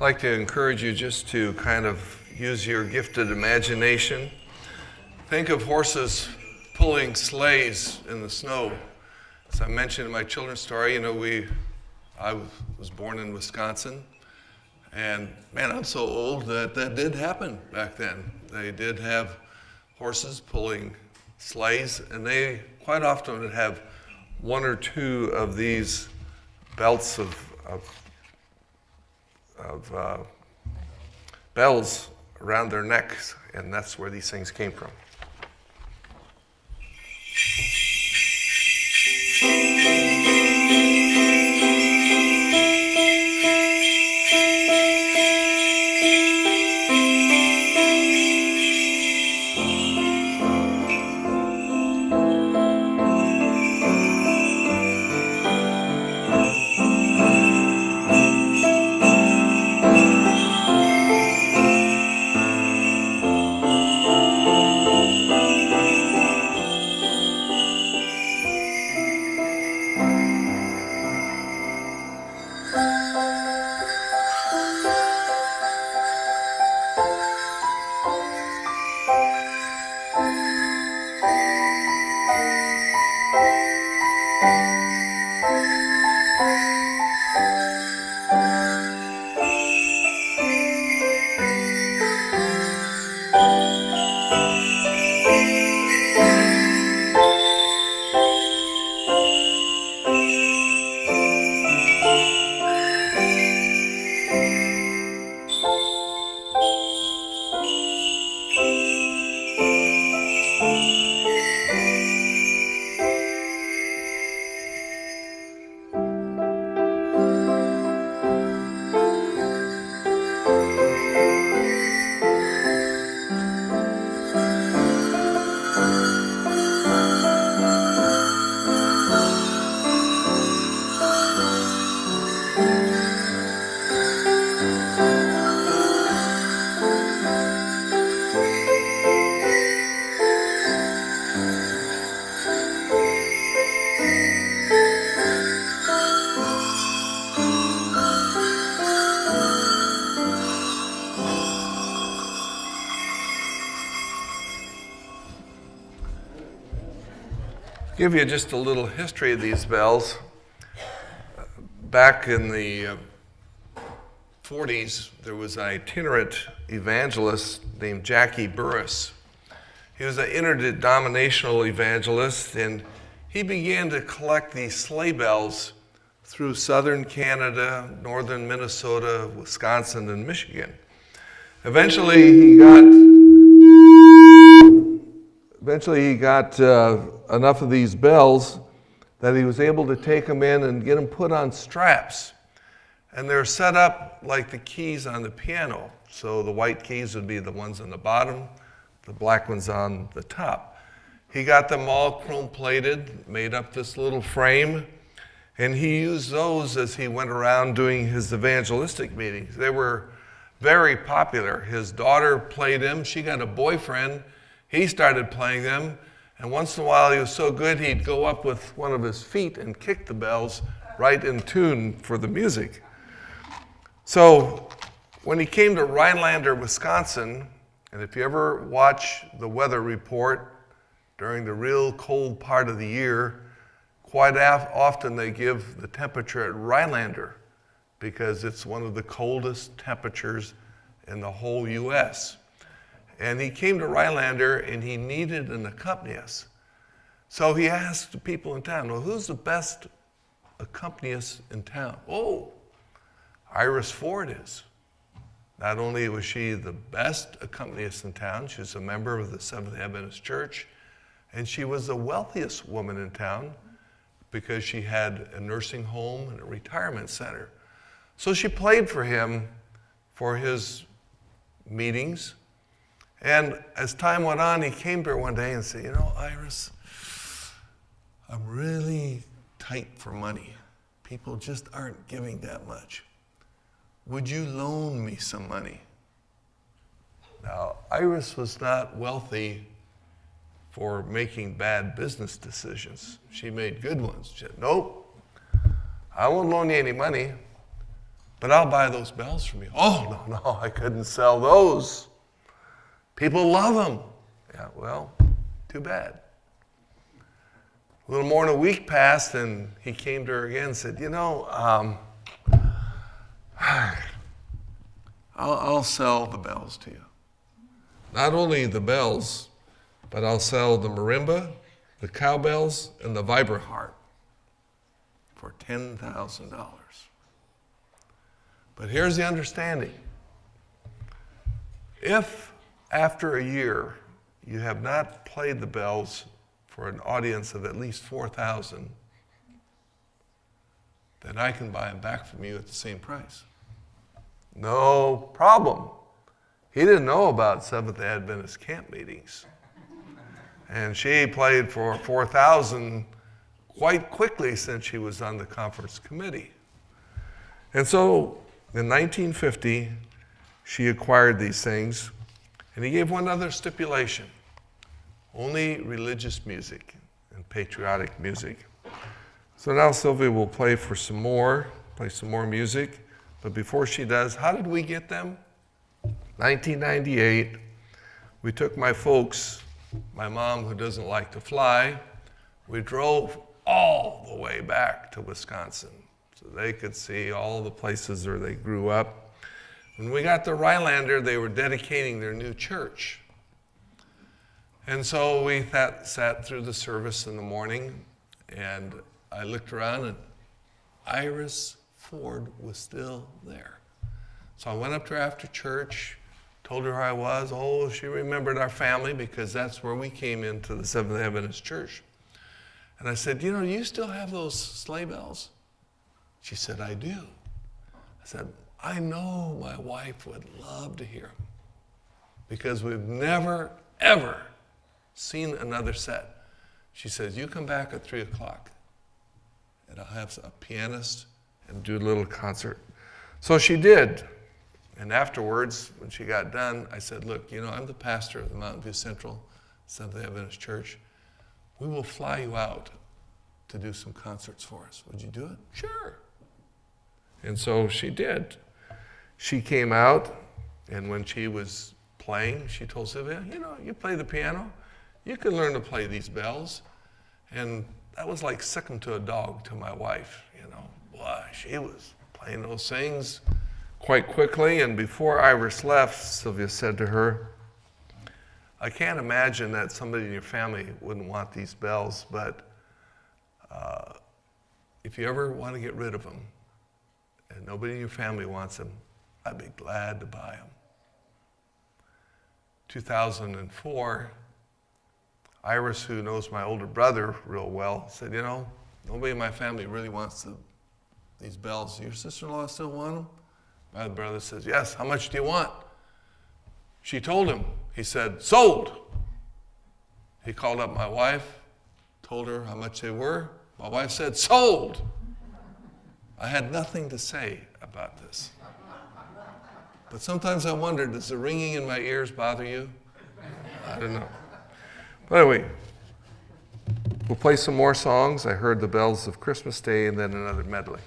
I'd like to encourage you just to kind of use your gifted imagination. Think of horses pulling sleighs in the snow. As I mentioned in my children's story, I was born in Wisconsin, and man, I'm so old that did happen back then. They did have horses pulling sleighs, and they quite often would have one or two of these belts of bells around their necks, and that's where these things came from. Give you just a little history of these bells. Back in the 40s, there was an itinerant evangelist named Jackie Burris. He was an interdenominational evangelist, and he began to collect these sleigh bells through southern Canada, northern Minnesota, Wisconsin, and Michigan. Eventually, he got enough of these bells that he was able to take them in and get them put on straps. And they're set up like the keys on the piano. So the white keys would be the ones on the bottom, the black ones on the top. He got them all chrome-plated, made up this little frame, and he used those as he went around doing his evangelistic meetings. They were very popular. His daughter played them. She got a boyfriend. He started playing them, and once in a while he was so good he'd go up with one of his feet and kick the bells right in tune for the music. So when he came to Rhinelander, Wisconsin, and if you ever watch the weather report during the real cold part of the year, quite often they give the temperature at Rhinelander because it's one of the coldest temperatures in the whole U.S. And he came to Rhinelander and he needed an accompanist. So he asked the people in town, well, who's the best accompanist in town? Oh, Iris Ford is. Not only was she the best accompanist in town, she was a member of the Seventh Adventist Church, and she was the wealthiest woman in town because she had a nursing home and a retirement center. So she played for him for his meetings. And as time went on, he came to her one day and said, Iris, I'm really tight for money. People just aren't giving that much. Would you loan me some money? Now, Iris was not wealthy for making bad business decisions. She made good ones. She said, nope, I won't loan you any money, but I'll buy those bells from you. Oh, no, I couldn't sell those. People love them. Yeah, well, too bad. A little more than a week passed, and he came to her again and said, I'll sell the bells to you. Not only the bells, but I'll sell the marimba, the cowbells, and the vibraharp for $10,000. But here's the understanding. If after a year you have not played the bells for an audience of at least 4,000, then I can buy them back from you at the same price. No problem. He didn't know about Seventh-day Adventist camp meetings. And she played for 4,000 quite quickly since she was on the conference committee. And so in 1950, she acquired these things, and he gave one other stipulation: only religious music and patriotic music. So now Sylvia will play some more music. But before she does, how did we get them? 1998, we took my folks, my mom who doesn't like to fly, we drove all the way back to Wisconsin so they could see all the places where they grew up. When we got to Rylander, they were dedicating their new church. And so we sat through the service in the morning, and I looked around, and Iris Ford was still there. So I went up to her after church, told her who I was. Oh, she remembered our family because that's where we came into the Seventh-day Adventist Church. And I said, do you still have those sleigh bells? She said, I do. I said, I know my wife would love to hear them because we've never, ever seen another set. She says, you come back at 3 o'clock and I'll have a pianist and do a little concert. So she did. And afterwards, when she got done, I said, look, I'm the pastor of the Mountain View Central Seventh-day Adventist Church. We will fly you out to do some concerts for us. Would you do it? Sure. And so she did. She came out, and when she was playing, she told Sylvia, you play the piano, you can learn to play these bells. And that was like second to a dog to my wife, Boy, she was playing those things quite quickly. And before Iris left, Sylvia said to her, I can't imagine that somebody in your family wouldn't want these bells, but if you ever want to get rid of them and nobody in your family wants them, I'd be glad to buy them. 2004, Iris, who knows my older brother real well, said, nobody in my family really wants these bells. Your sister-in-law still want them? My brother says, yes. How much do you want? She told him. He said, sold. He called up my wife, told her how much they were. My wife said, sold. I had nothing to say about this. But sometimes I wonder, does the ringing in my ears bother you? I don't know. But anyway, we'll play some more songs. I heard the bells of Christmas Day and then another medley.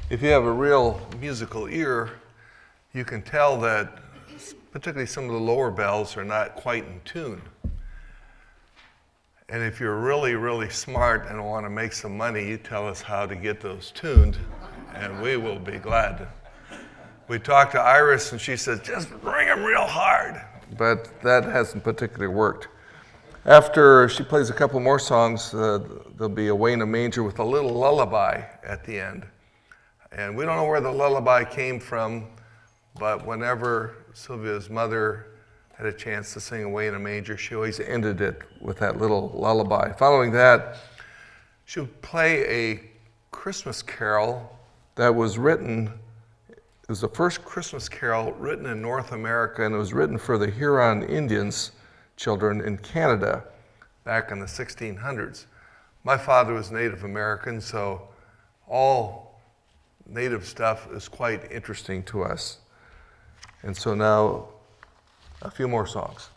If you have a real musical ear, you can tell that particularly some of the lower bells are not quite in tune. And if you're really, really smart and want to make some money, you tell us how to get those tuned, and we will be glad. We talked to Iris, and she says, just ring them real hard. But that hasn't particularly worked. After she plays a couple more songs, there'll be Away in a Manger with a little lullaby at the end. And we don't know where the lullaby came from, but whenever Sylvia's mother had a chance to sing Away in a Manger, she always ended it with that little lullaby. Following that, she would play a Christmas carol that was written. It was the first Christmas carol written in North America, and it was written for the Huron Indians children in Canada back in the 1600s. My father was Native American, so all Native stuff is quite interesting to us. And so now, a few more songs.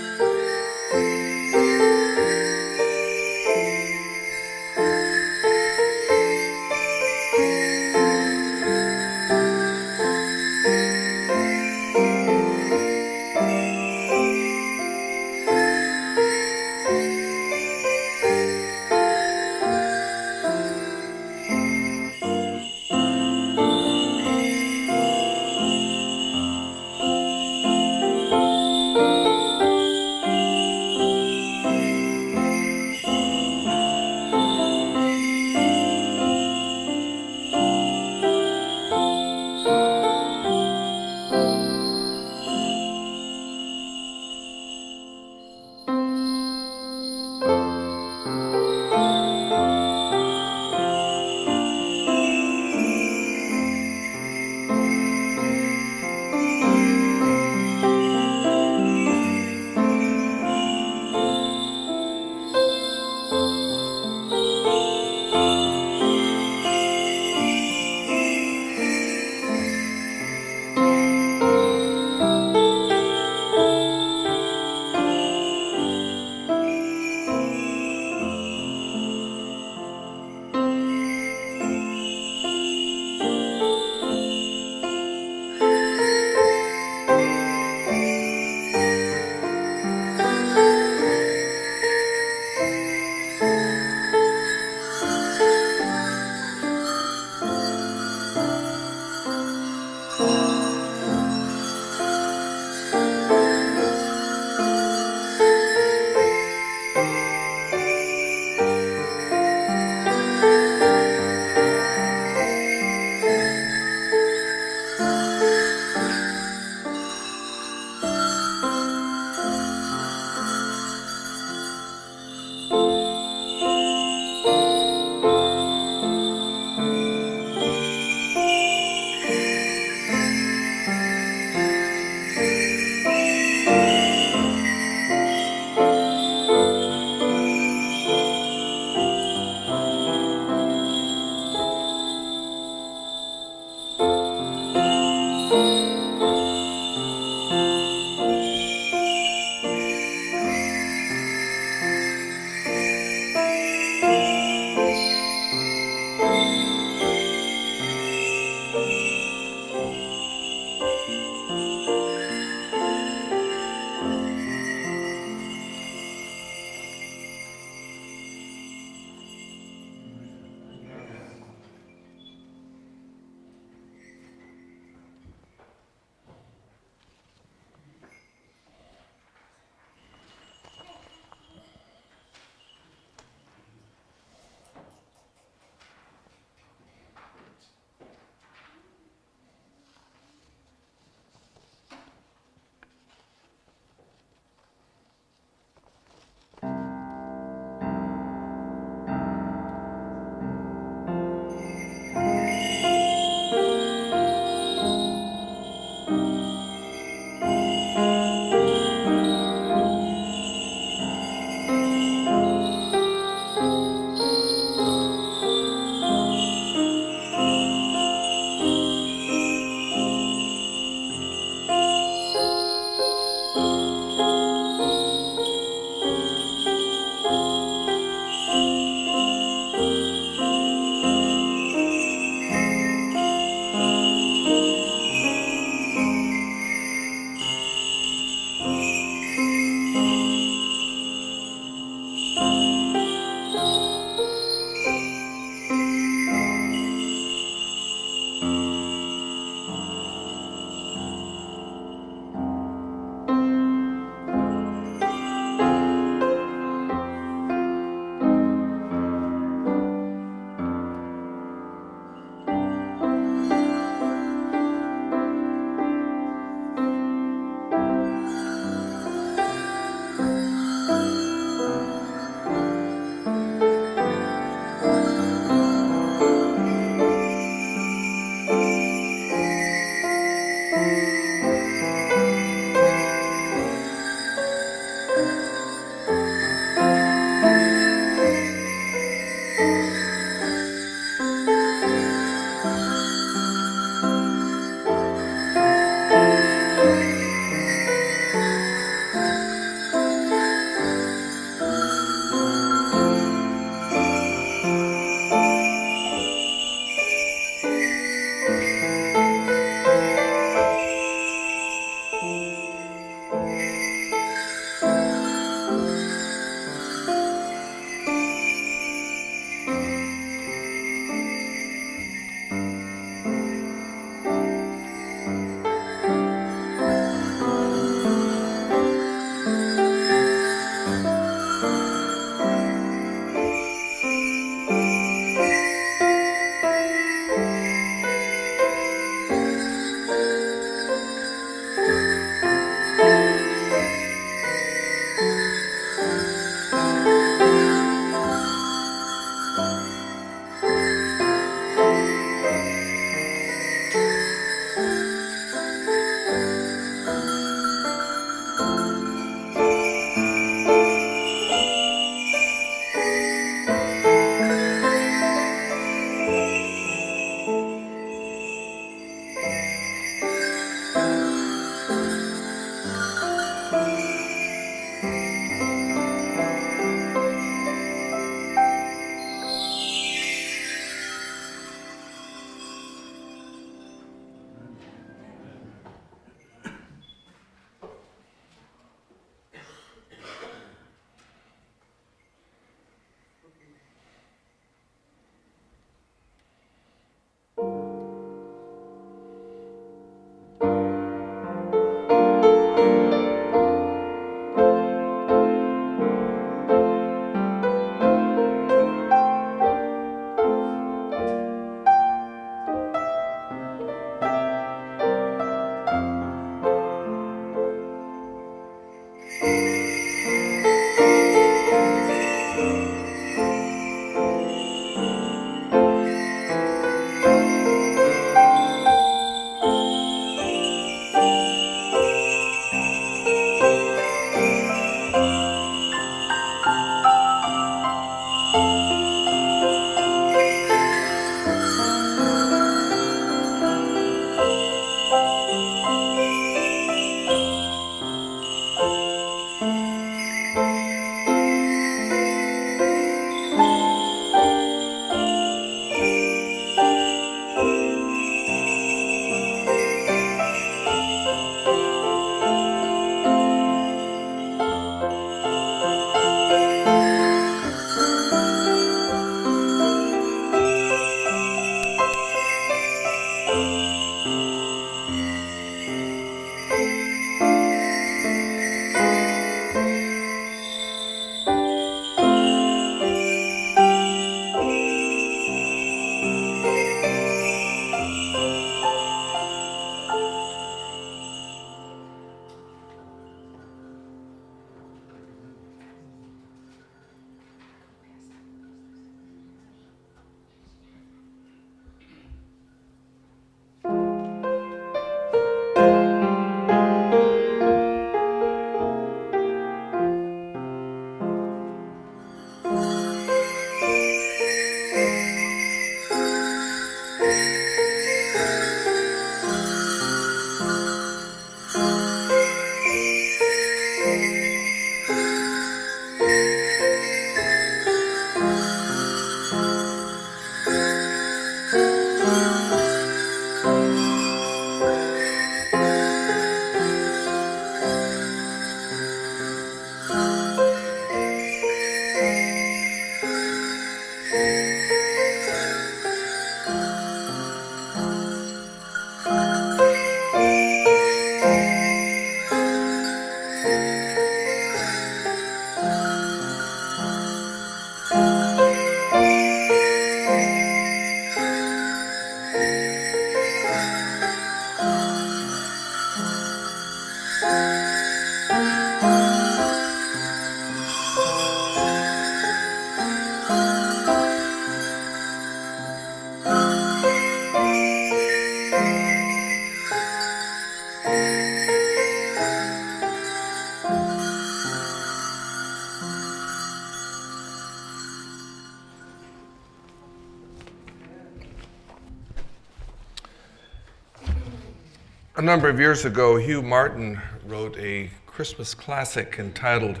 A number of years ago, Hugh Martin wrote a Christmas classic entitled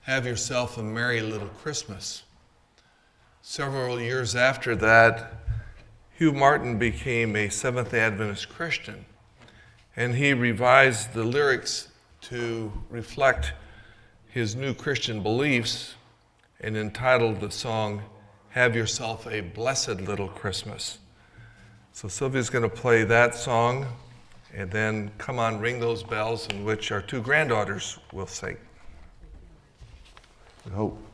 Have Yourself a Merry Little Christmas. Several years after that, Hugh Martin became a Seventh Adventist Christian, and he revised the lyrics to reflect his new Christian beliefs and entitled the song, Have Yourself a Blessed Little Christmas. So Sylvia's going to play that song, and then Come On Ring Those Bells, in which our two granddaughters will sing. We hope.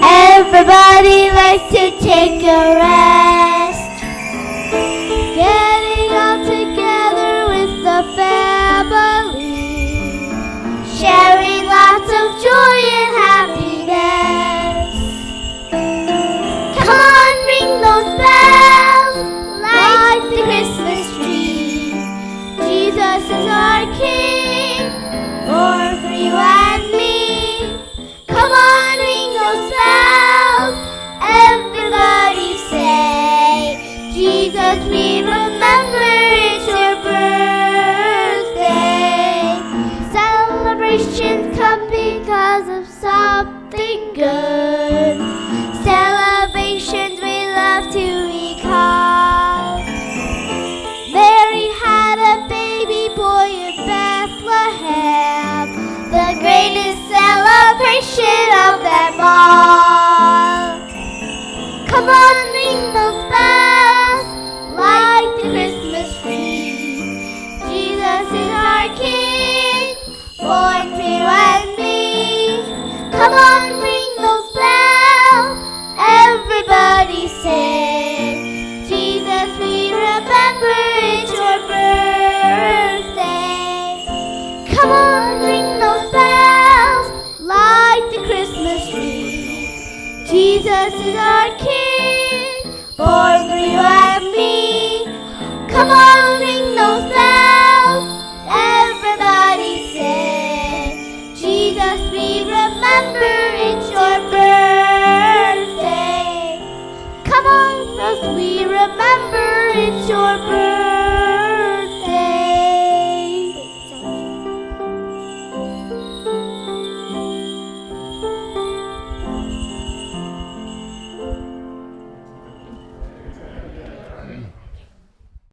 Everybody likes to take a rest, getting all together with the family, sharing lots of joy and happiness. Come on, ring those bells, light the Christmas tree. Jesus is our King, born for you and me. Come on, ring those bells, everybody say, Jesus, we remember it's your birthday. Celebrations come because of something good, celebrations we love to recall. Mary had a baby boy in Bethlehem, the greatest celebration of them all. Come on, ring those bells, light the Christmas tree. Jesus is our King, born for you and me. Come on, ring those bells, everybody sing. Jesus, we remember it's your birthday. Come on, ring those bells, light the Christmas tree. Jesus is our King, born for you and me. Come on, ring those bells, everybody say, Jesus, we remember it's your birthday. Come on, us, we remember it's your birthday.